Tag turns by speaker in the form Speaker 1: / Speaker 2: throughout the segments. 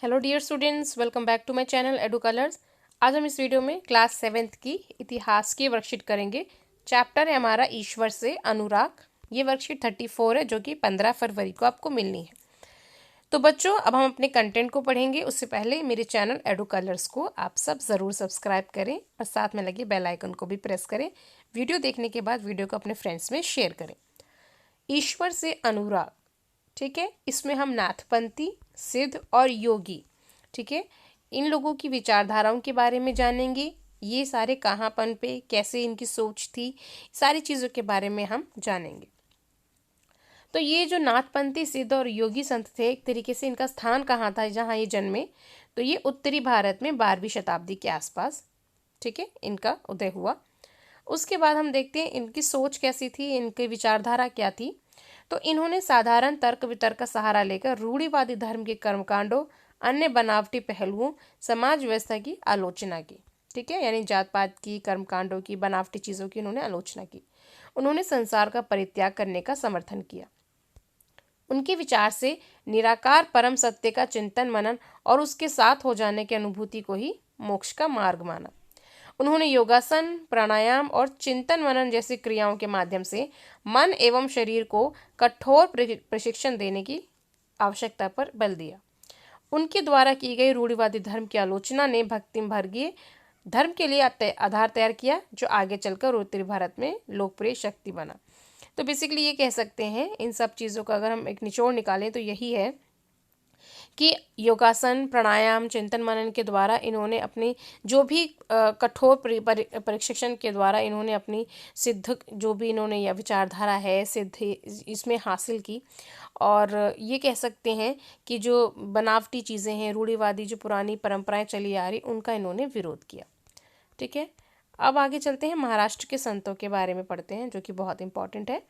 Speaker 1: Hello dear students, welcome back to my channel Edu Colors. आज हम इस video में क्लास 7th की इतिहास की वर्कशीट करेंगे। चैप्टर है हमारा ईश्वर से अनुराग। ये वर्कशीट 34 है जो कि 15 फरवरी को आपको मिलनी है। तो बच्चों, अब हम अपने कंटेंट को पढ़ेंगे। उससे पहले मेरे चैनल एडू कलर्स को आप सब ज़रूर सब्सक्राइब करें और साथ में लगे बेल आइकन को भी प्रेस करें। वीडियो देखने के बाद वीडियो को अपने फ्रेंड्स में शेयर करें। ईश्वर से अनुराग, ठीक है। इसमें हम नाथपंथी, सिद्ध और योगी, ठीक है, इन लोगों की विचारधाराओं के बारे में जानेंगे। ये सारे कहाँ पनपे, कैसे इनकी सोच थी, सारी चीज़ों के बारे में हम जानेंगे। तो ये जो नाथपंथी, सिद्ध और योगी संत थे, एक तरीके से इनका स्थान कहाँ था जहाँ ये जन्मे, तो ये उत्तरी भारत में 12वीं शताब्दी के आसपास, ठीक है, इनका उदय हुआ। उसके बाद हम देखते हैं इनकी सोच कैसी थी, इनकी विचारधारा क्या थी। तो इन्होंने साधारण तर्क वितर्क का सहारा लेकर रूढ़िवादी धर्म के कर्मकांडों, अन्य बनावटी पहलुओं, समाज व्यवस्था की आलोचना की, ठीक है, यानी जात पात की, कर्मकांडों की, बनावटी चीज़ों की इन्होंने आलोचना की। उन्होंने संसार का परित्याग करने का समर्थन किया। उनके विचार से निराकार परम सत्य का चिंतन मनन और उसके साथ हो जाने की अनुभूति को ही मोक्ष का मार्ग माना। उन्होंने योगासन, प्राणायाम और चिंतन मनन जैसी क्रियाओं के माध्यम से मन एवं शरीर को कठोर प्रशिक्षण देने की आवश्यकता पर बल दिया। उनके द्वारा की गई रूढ़िवादी धर्म की आलोचना ने भक्ति वर्गीय धर्म के लिए आधार तैयार किया, जो आगे चलकर उत्तरी भारत में लोकप्रिय शक्ति बना। तो बेसिकली ये कह सकते हैं, इन सब चीज़ों का अगर हम एक निचोड़ निकालें तो यही है कि योगासन, प्राणायाम, चिंतन मनन के द्वारा इन्होंने अपनी जो भी कठोर प्रशिक्षण के द्वारा इन्होंने अपनी सिद्ध जो भी इन्होंने यह विचारधारा है सिद्ध इसमें हासिल की। और ये कह सकते हैं कि जो बनावटी चीज़ें हैं, रूढ़िवादी जो पुरानी परंपराएं चली आ रही, उनका इन्होंने विरोध किया, ठीक है। अब आगे चलते हैं, महाराष्ट्र के संतों के बारे में पढ़ते हैं, जो कि बहुत इंपॉर्टेंट है।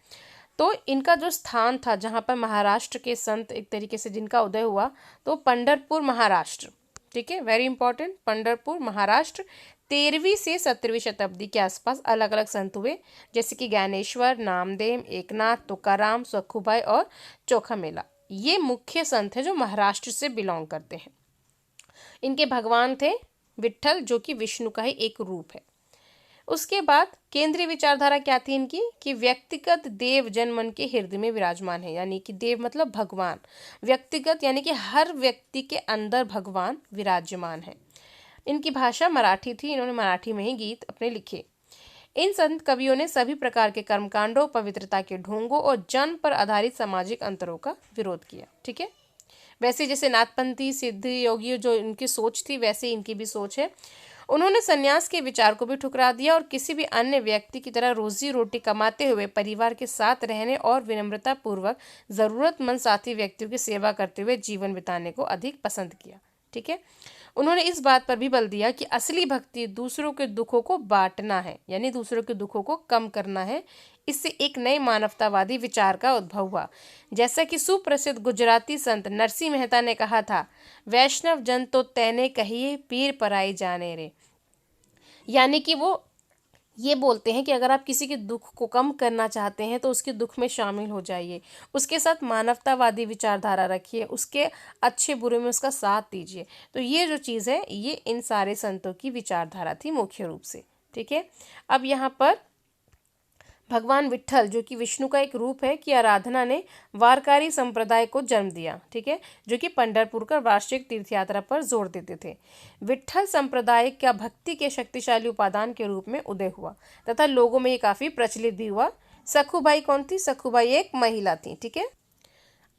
Speaker 1: तो इनका जो स्थान था जहाँ पर महाराष्ट्र के संत एक तरीके से जिनका उदय हुआ, तो पंढरपुर महाराष्ट्र, ठीक है, वेरी इंपॉर्टेंट। पंढरपुर महाराष्ट्र 13वीं से 17वीं शताब्दी के आसपास अलग अलग संत हुए, जैसे कि ज्ञानेश्वर, नामदेव, एकनाथ, तुकाराम, सखुबाई और चोखा मेला। ये मुख्य संत हैं जो महाराष्ट्र से बिलोंग करते हैं। इनके भगवान थे विट्ठल, जो कि विष्णु का ही एक रूप है। उसके बाद केंद्रीय विचारधारा क्या थी इनकी, कि व्यक्तिगत देव जन मन के हृदय में विराजमान है, यानी कि देव मतलब भगवान, व्यक्तिगत यानी कि हर व्यक्ति के अंदर भगवान विराजमान है। इनकी भाषा मराठी थी, इन्होंने मराठी में ही गीत अपने लिखे। इन संत कवियों ने सभी प्रकार के कर्मकांडों, पवित्रता के ढोंगों और जन्म पर आधारित सामाजिक अंतरों का विरोध किया, ठीक है। वैसे जैसे नाथपंथी, सिद्ध, योगी जो इनकी सोच थी, वैसे इनकी भी सोच है। उन्होंने सन्यास के विचार को भी ठुकरा दिया और किसी भी अन्य व्यक्ति की तरह रोजी रोटी कमाते हुए परिवार के साथ रहने और विनम्रता पूर्वक जरूरतमंद साथी व्यक्तियों की सेवा करते हुए जीवन बिताने को अधिक पसंद किया, ठीक है। उन्होंने इस बात पर भी बल दिया कि असली भक्ति दूसरों के दुखों को बांटना है, यानी दूसरों के दुखों को कम करना है। इससे एक नए मानवतावादी विचार का उद्भव हुआ। जैसा कि सुप्रसिद्ध गुजराती संत नरसिंह मेहता ने कहा था, वैष्णव जन तो तैने कहिए, पीर पराई जाने रे। यानी कि वो ये बोलते हैं कि अगर आप किसी के दुख को कम करना चाहते हैं तो उसके दुख में शामिल हो जाइए, उसके साथ मानवतावादी विचारधारा रखिए, उसके अच्छे बुरे में उसका साथ दीजिए। तो ये जो चीज़ है, ये इन सारे संतों की विचारधारा थी मुख्य रूप से, ठीक है। अब यहाँ पर भगवान विट्ठल, जो कि विष्णु का एक रूप है, की आराधना ने वारकारी संप्रदाय को जन्म दिया, ठीक है, जो कि पंढरपुर का वार्षिक तीर्थ यात्रा पर जोर देते थे। विट्ठल संप्रदाय का भक्ति के शक्तिशाली उपादान के रूप में उदय हुआ तथा लोगों में ये काफी प्रचलित भी हुआ। सखुबाई कौन थी? सखुबाई एक महिला थी, ठीक है।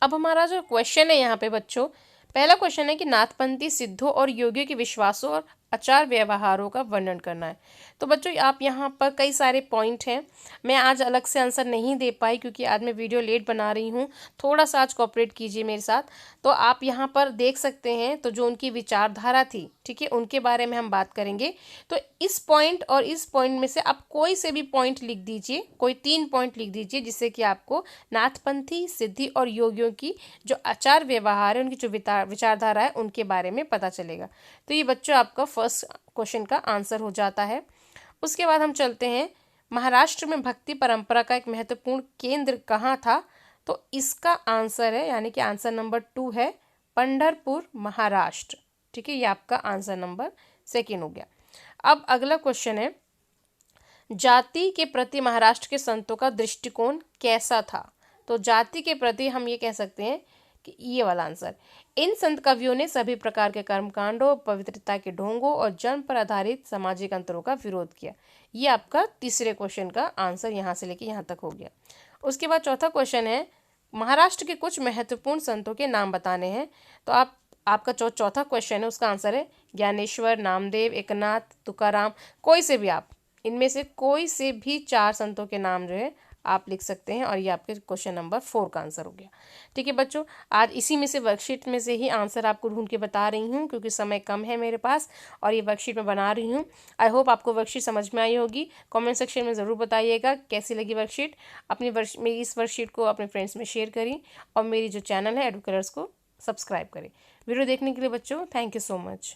Speaker 1: अब हमारा जो क्वेश्चन है यहाँ पे बच्चों, पहला क्वेश्चन है कि नाथपंथी सिद्धों और योगियों के विश्वासों और आचार व्यवहारों का वर्णन करना है। तो बच्चों, आप यहाँ पर कई सारे पॉइंट हैं, मैं आज अलग से आंसर नहीं दे पाई क्योंकि आज मैं वीडियो लेट बना रही हूँ। थोड़ा सा आज कोऑपरेट कीजिए मेरे साथ। तो आप यहाँ पर देख सकते हैं, तो जो उनकी विचारधारा थी, ठीक है, उनके बारे में हम बात करेंगे। तो इस पॉइंट और इस पॉइंट में से आप कोई से भी पॉइंट लिख दीजिए, कोई 3 पॉइंट लिख दीजिए, जिससे कि आपको नाथपंथी, सिद्धि और योगियों की जो आचार व्यवहार है, उनकी जो विचारधारा है, उनके बारे में पता चलेगा। तो ये बच्चों आपका फर्स्ट क्वेश्चन का आंसर हो जाता है। उसके बाद हम चलते हैं, महाराष्ट्र में भक्ति परंपरा का एक महत्वपूर्ण केंद्र कहाँ था? तो इसका आंसर है, यानी कि आंसर नंबर 2 है, पंढरपुर महाराष्ट्र। ठीक है, ये आपका आंसर नंबर 2 हो गया। अब अगला क्वेश्चन है, जाति के प्रति महाराष्ट्र के संतों का दृष्टिकोण कैसा था? तो जाति के प्रति हम ये कह सकते हैं कि ये वाला आंसर, इन संत कवियों ने सभी प्रकार के कर्मकांडों, पवित्रता के ढोंगों और जन्म पर आधारित सामाजिक अंतरों का विरोध किया। ये आपका तीसरे क्वेश्चन का आंसर यहाँ से लेके यहाँ तक हो गया। उसके बाद चौथा क्वेश्चन है, महाराष्ट्र के कुछ महत्वपूर्ण संतों के नाम बताने हैं। तो आपका चौथा क्वेश्चन है, उसका आंसर है ज्ञानेश्वर, नामदेव, एकनाथ, तुकाराम। कोई से भी आप इनमें से कोई से भी 4 संतों के नाम जो है आप लिख सकते हैं, और ये आपके क्वेश्चन नंबर 4 का आंसर हो गया। ठीक है बच्चों, आज इसी में से वर्कशीट में से ही आंसर आपको ढूंढ के बता रही हूँ, क्योंकि समय कम है मेरे पास और ये वर्कशीट में बना रही हूँ। आई होप आपको वर्कशीट समझ में आई होगी। कमेंट सेक्शन में ज़रूर बताइएगा कैसी लगी वर्कशीट। मेरी इस वर्कशीट को अपने फ्रेंड्स में शेयर करें और मेरी जो चैनल है एडू कलर्स को सब्सक्राइब करें। वीडियो देखने के लिए बच्चों थैंक यू सो मच।